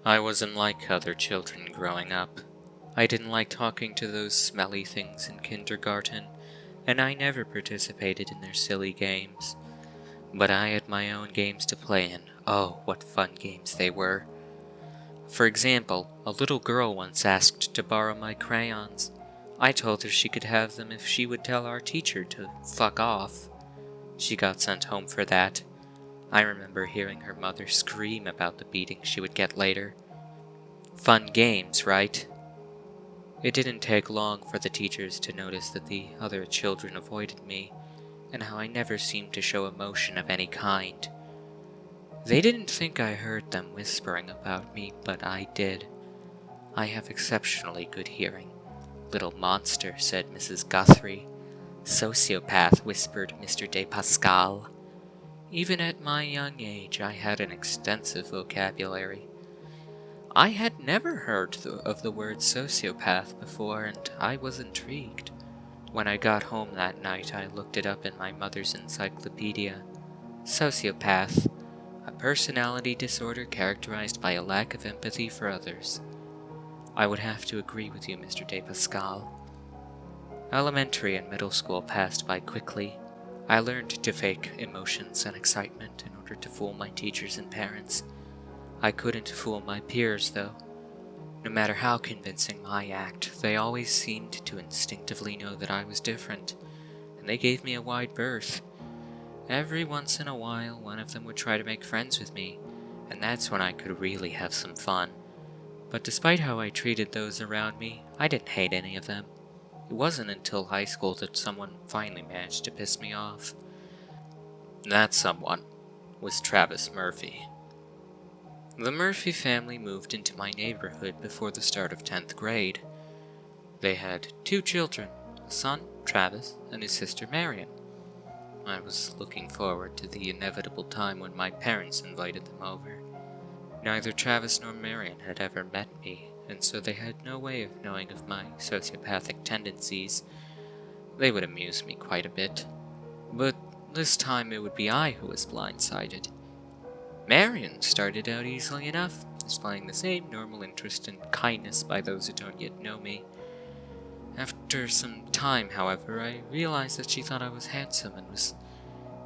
I wasn't like other children growing up. I didn't like talking to those smelly things in kindergarten, and I never participated in their silly games. But I had my own games to play in. Oh, what fun games they were. For example, a little girl once asked to borrow my crayons. I told her she could have them if she would tell our teacher to fuck off. She got sent home for that. I remember hearing her mother scream about the beating she would get later. Fun games, right? It didn't take long for the teachers to notice that the other children avoided me, and how I never seemed to show emotion of any kind. They didn't think I heard them whispering about me, but I did. I have exceptionally good hearing. Little monster, said Mrs. Guthrie. Sociopath, whispered Mr. de Pascal. Even at my young age, I had an extensive vocabulary. I had never heard of the word sociopath before, and I was intrigued. When I got home that night, I looked it up in my mother's encyclopedia. Sociopath, a personality disorder characterized by a lack of empathy for others. I would have to agree with you, Mr. de Pascal. Elementary and middle school passed by quickly. I learned to fake emotions and excitement in order to fool my teachers and parents. I couldn't fool my peers, though. No matter how convincing my act, they always seemed to instinctively know that I was different, and they gave me a wide berth. Every once in a while, one of them would try to make friends with me, and that's when I could really have some fun. But despite how I treated those around me, I didn't hate any of them. It wasn't until high school that someone finally managed to piss me off. That someone was Travis Murphy. The Murphy family moved into my neighborhood before the start of 10th grade. They had 2 children, a son, Travis, and his sister, Marion. I was looking forward to the inevitable time when my parents invited them over. Neither Travis nor Marion had ever met me, and so they had no way of knowing of my sociopathic tendencies. They would amuse me quite a bit. But this time it would be I who was blindsided. Marion started out easily enough, displaying the same normal interest and kindness by those who don't yet know me. After some time, however, I realized that she thought I was handsome and was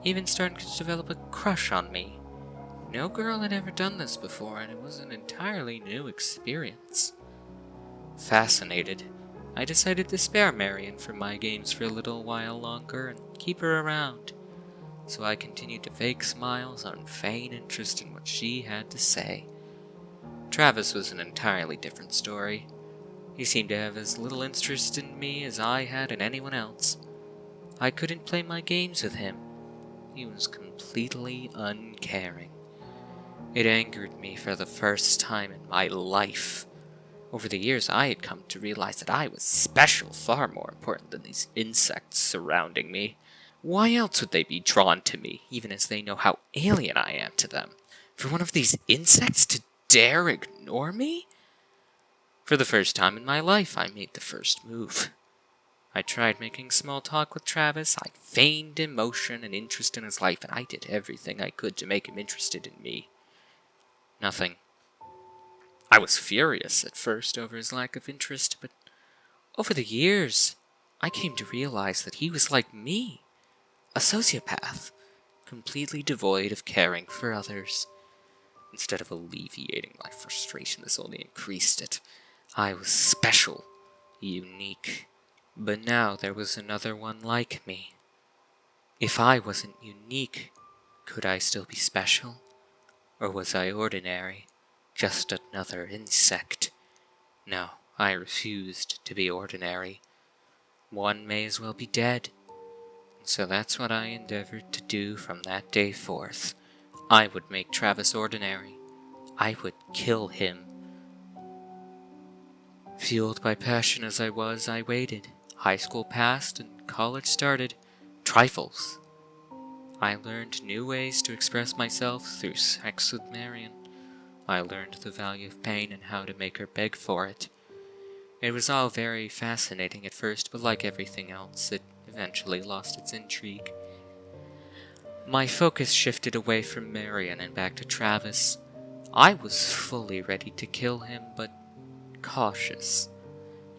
even starting to develop a crush on me. No girl had ever done this before, and it was an entirely new experience. Fascinated, I decided to spare Marion from my games for a little while longer and keep her around. So I continued to fake smiles and feign interest in what she had to say. Travis was an entirely different story. He seemed to have as little interest in me as I had in anyone else. I couldn't play my games with him. He was completely uncaring. It angered me for the first time in my life. Over the years, I had come to realize that I was special, far more important than these insects surrounding me. Why else would they be drawn to me, even as they know how alien I am to them? For one of these insects to dare ignore me? For the first time in my life, I made the first move. I tried making small talk with Travis. I feigned emotion and interest in his life, and I did everything I could to make him interested in me. Nothing. I was furious at first over his lack of interest, but over the years, I came to realize that he was like me. A sociopath, completely devoid of caring for others. Instead of alleviating my frustration, this only increased it. I was special, unique. But now there was another one like me. If I wasn't unique, could I still be special? Or was I ordinary, just another insect? No, I refused to be ordinary. One may as well be dead. So that's what I endeavored to do from that day forth. I would make Travis ordinary. I would kill him. Fueled by passion as I was, I waited. High school passed and college started. Trifles. I learned new ways to express myself through sex with Marion. I learned the value of pain and how to make her beg for it. It was all very fascinating at first, but like everything else, it eventually lost its intrigue. My focus shifted away from Marion and back to Travis. I was fully ready to kill him, but cautious.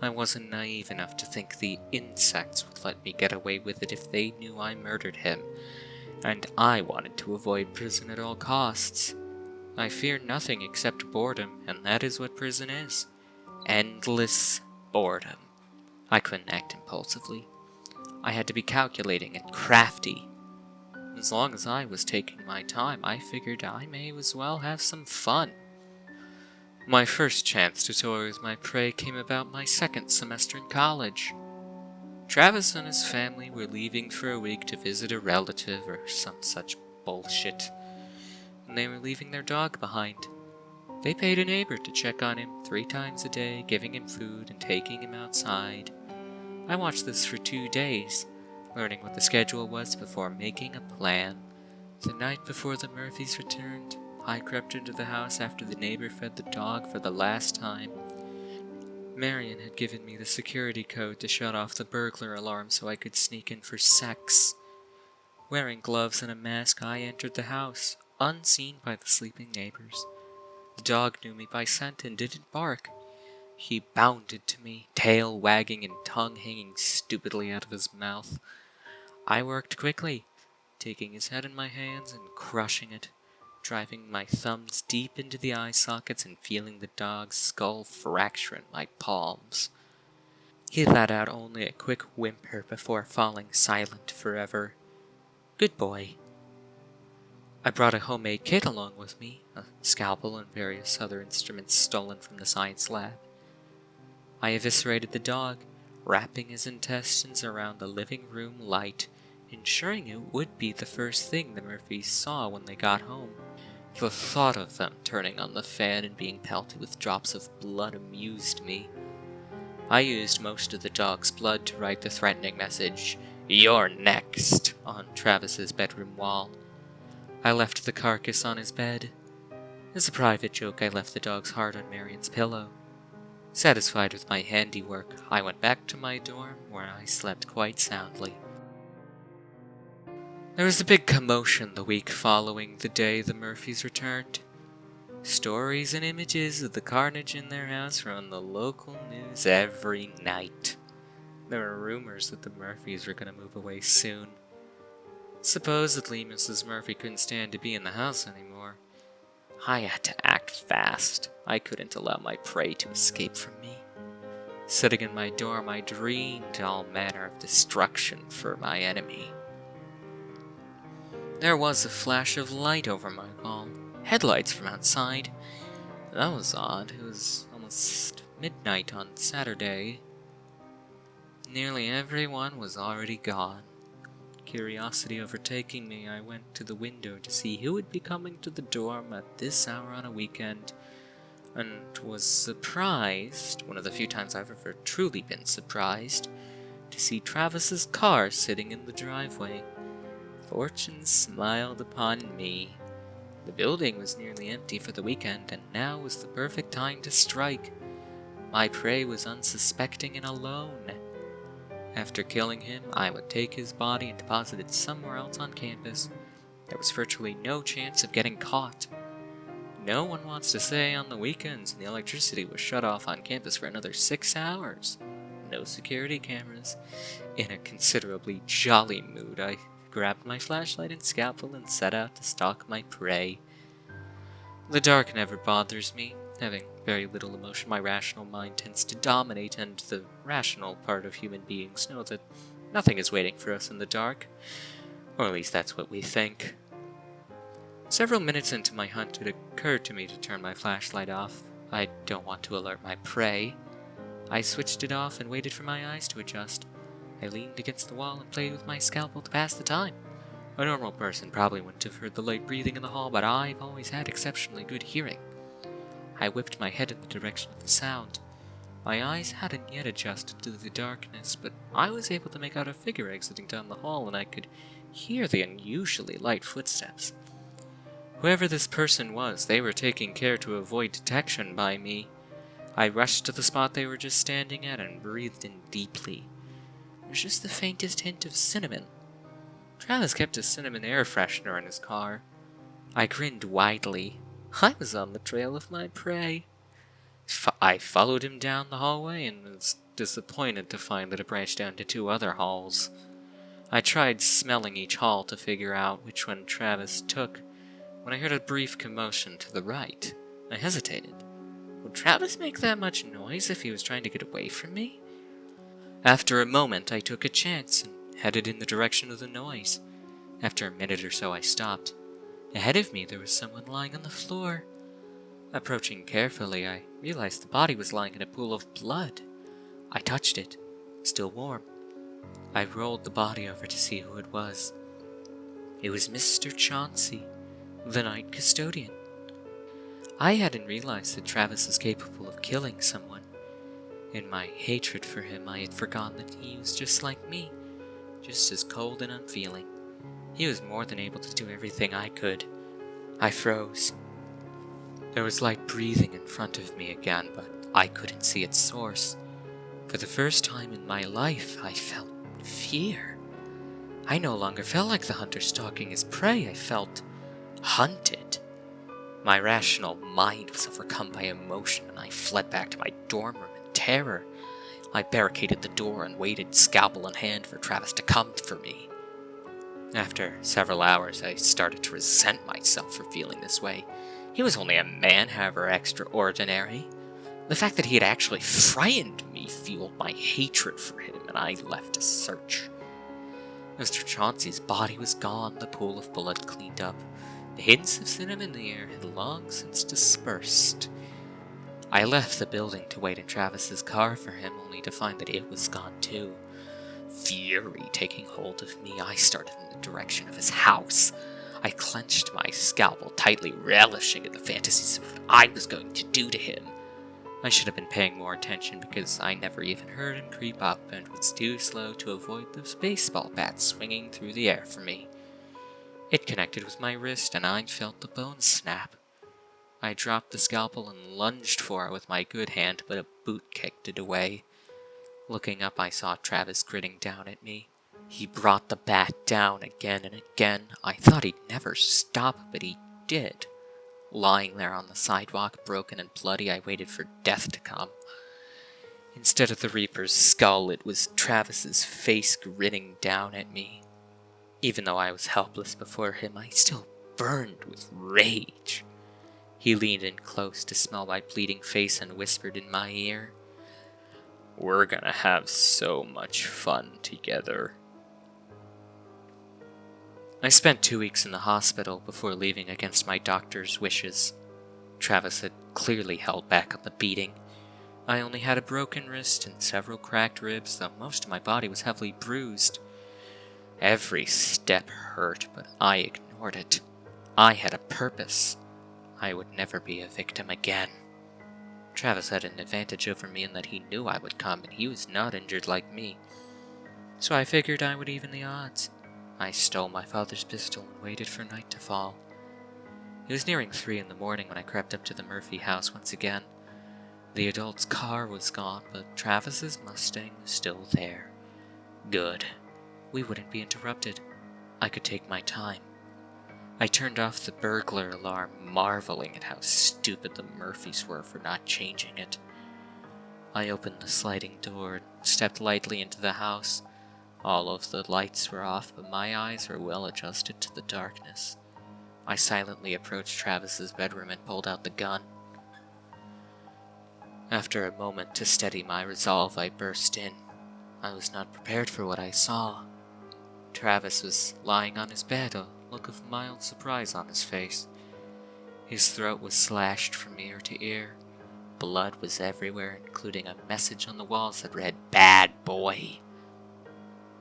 I wasn't naive enough to think the insects would let me get away with it if they knew I murdered him, and I wanted to avoid prison at all costs. I fear nothing except boredom, and that is what prison is. Endless boredom. I couldn't act impulsively. I had to be calculating and crafty. As long as I was taking my time, I figured I may as well have some fun. My first chance to toy with my prey came about my second semester in college. Travis and his family were leaving for a week to visit a relative or some such bullshit, and they were leaving their dog behind. They paid a neighbor to check on him 3 times a day, giving him food and taking him outside. I watched this for 2 days, learning what the schedule was before making a plan. The night before the Murphys returned, I crept into the house after the neighbor fed the dog for the last time. Marion had given me the security code to shut off the burglar alarm so I could sneak in for sex. Wearing gloves and a mask, I entered the house, unseen by the sleeping neighbors. The dog knew me by scent and didn't bark. He bounded to me, tail wagging and tongue hanging stupidly out of his mouth. I worked quickly, taking his head in my hands and crushing it, driving my thumbs deep into the eye sockets and feeling the dog's skull fracture in my palms. He let out only a quick whimper before falling silent forever. Good boy. I brought a homemade kit along with me, a scalpel and various other instruments stolen from the science lab. I eviscerated the dog, wrapping his intestines around the living room light, ensuring it would be the first thing the Murphys saw when they got home. The thought of them turning on the fan and being pelted with drops of blood amused me. I used most of the dog's blood to write the threatening message, "You're next," on Travis's bedroom wall. I left the carcass on his bed. As a private joke, I left the dog's heart on Marion's pillow. Satisfied with my handiwork, I went back to my dorm, where I slept quite soundly. There was a big commotion the week following the day the Murphys returned. Stories and images of the carnage in their house were on the local news every night. There were rumors that the Murphys were going to move away soon. Supposedly, Mrs. Murphy couldn't stand to be in the house anymore. I had to act fast. I couldn't allow my prey to escape from me. Sitting in my dorm, I dreamed all manner of destruction for my enemy. There was a flash of light over my wall. Headlights from outside. That was odd. It was almost midnight on Saturday. Nearly everyone was already gone. Curiosity overtaking me, I went to the window to see who would be coming to the dorm at this hour on a weekend, and was surprised, one of the few times I've ever truly been surprised, to see Travis's car sitting in the driveway. Fortune smiled upon me. The building was nearly empty for the weekend, and now was the perfect time to strike. My prey was unsuspecting and alone. After killing him, I would take his body and deposit it somewhere else on campus. There was virtually no chance of getting caught. No one wants to stay on the weekends, and the electricity was shut off on campus for another 6 hours. No security cameras. In a considerably jolly mood, I grabbed my flashlight and scalpel and set out to stalk my prey. The dark never bothers me. Having very little emotion, my rational mind tends to dominate, and the rational part of human beings know that nothing is waiting for us in the dark. Or at least that's what we think. Several minutes into my hunt, it occurred to me to turn my flashlight off. I don't want to alert my prey. I switched it off and waited for my eyes to adjust. I leaned against the wall and played with my scalpel to pass the time. A normal person probably wouldn't have heard the light breathing in the hall, but I've always had exceptionally good hearing. I whipped my head in the direction of the sound. My eyes hadn't yet adjusted to the darkness, but I was able to make out a figure exiting down the hall, and I could hear the unusually light footsteps. Whoever this person was, they were taking care to avoid detection by me. I rushed to the spot they were just standing at and breathed in deeply. There was just the faintest hint of cinnamon. Travis kept a cinnamon air freshener in his car. I grinned widely. I was on the trail of my prey. I followed him down the hallway and was disappointed to find that it branched down to 2 other halls. I tried smelling each hall to figure out which one Travis took, when I heard a brief commotion to the right. I hesitated. Would Travis make that much noise if he was trying to get away from me? After a moment, I took a chance and headed in the direction of the noise. After a minute or so, I stopped. Ahead of me, there was someone lying on the floor. Approaching carefully, I realized the body was lying in a pool of blood. I touched it, still warm. I rolled the body over to see who it was. It was Mr. Chauncey, the night custodian. I hadn't realized that Travis was capable of killing someone. In my hatred for him, I had forgotten that he was just like me, just as cold and unfeeling. He was more than able to do everything I could. I froze. There was light breathing in front of me again, but I couldn't see its source. For the first time in my life, I felt fear. I no longer felt like the hunter stalking his prey. I felt hunted. My rational mind was overcome by emotion, and I fled back to my dorm room in terror. I barricaded the door and waited, scalpel in hand, for Travis to come for me. After several hours, I started to resent myself for feeling this way. He was only a man, however extraordinary. The fact that he had actually frightened me fueled my hatred for him, and I left to search. Mr. Chauncey's body was gone, the pool of blood cleaned up. The hints of cinnamon in the air had long since dispersed. I left the building to wait in Travis's car for him, only to find that it was gone too. Fury taking hold of me, I started in the direction of his house. I clenched my scalpel tightly, relishing in the fantasies of what I was going to do to him. I should have been paying more attention because I never even heard him creep up and was too slow to avoid the baseball bat swinging through the air for me. It connected with my wrist and I felt the bone snap. I dropped the scalpel and lunged for it with my good hand, but a boot kicked it away. Looking up, I saw Travis grinning down at me. He brought the bat down again and again. I thought he'd never stop, but he did. Lying there on the sidewalk, broken and bloody, I waited for death to come. Instead of the Reaper's skull, it was Travis's face grinning down at me. Even though I was helpless before him, I still burned with rage. He leaned in close to smell my bleeding face and whispered in my ear, "We're gonna have so much fun together." I spent 2 weeks in the hospital before leaving against my doctor's wishes. Travis had clearly held back on the beating. I only had a broken wrist and several cracked ribs, though most of my body was heavily bruised. Every step hurt, but I ignored it. I had a purpose. I would never be a victim again. Travis had an advantage over me in that he knew I would come, and he was not injured like me. So I figured I would even the odds. I stole my father's pistol and waited for night to fall. It was nearing 3 in the morning when I crept up to the Murphy house once again. The adult's car was gone, but Travis's Mustang was still there. Good. We wouldn't be interrupted. I could take my time. I turned off the burglar alarm, marveling at how stupid the Murphys were for not changing it. I opened the sliding door and stepped lightly into the house. All of the lights were off, but my eyes were well adjusted to the darkness. I silently approached Travis's bedroom and pulled out the gun. After a moment to steady my resolve, I burst in. I was not prepared for what I saw. Travis was lying on his bed, a look of mild surprise on his face. His throat was slashed from ear to ear. Blood was everywhere, including a message on the walls that read, "Bad boy."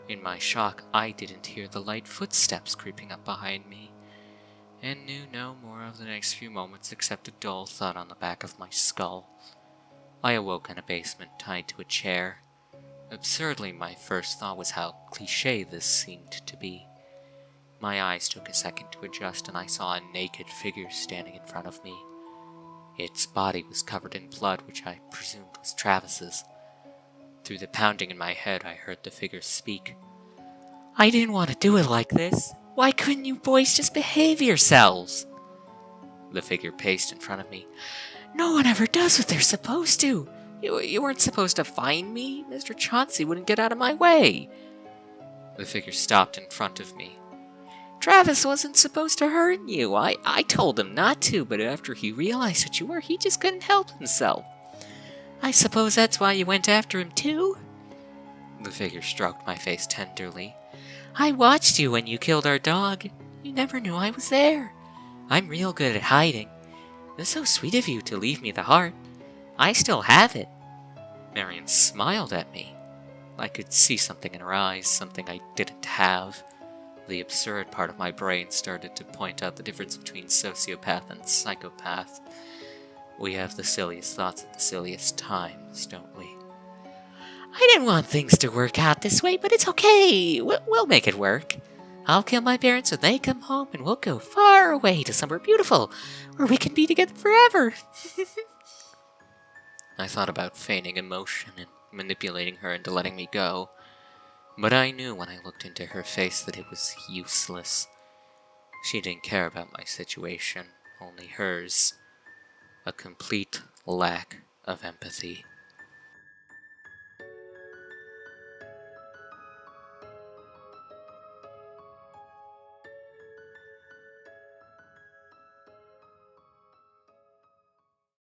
In my shock, I didn't hear the light footsteps creeping up behind me, and knew no more of the next few moments except a dull thud on the back of my skull. I awoke in a basement tied to a chair. Absurdly, my first thought was how cliché this seemed to be. My eyes took a second to adjust, and I saw a naked figure standing in front of me. Its body was covered in blood, which I presumed was Travis's. Through the pounding in my head, I heard the figure speak. "I didn't want to do it like this. Why couldn't you boys just behave yourselves?" The figure paced in front of me. No one ever does what they're supposed to. You weren't supposed to find me. Mr. Chauncey wouldn't get out of my way. The figure stopped in front of me. Travis wasn't supposed to hurt you. I told him not to, but after he realized that you were, he just couldn't help himself. I suppose that's why you went after him too? The figure stroked my face tenderly. I watched you when you killed our dog. You never knew I was there. I'm real good at hiding. It was so sweet of you to leave me the heart. I still have it. Marion smiled at me. I could see something in her eyes, something I didn't have. The absurd part of my brain started to point out the difference between sociopath and psychopath. We have the silliest thoughts at the silliest times, don't we? I didn't want things to work out this way, but it's okay. We'll make it work. I'll kill my parents when they come home, and we'll go far away to somewhere beautiful, where we can be together forever. I thought about feigning emotion and manipulating her into letting me go, but I knew when I looked into her face that it was useless. She didn't care about my situation, only hers. A complete lack of empathy.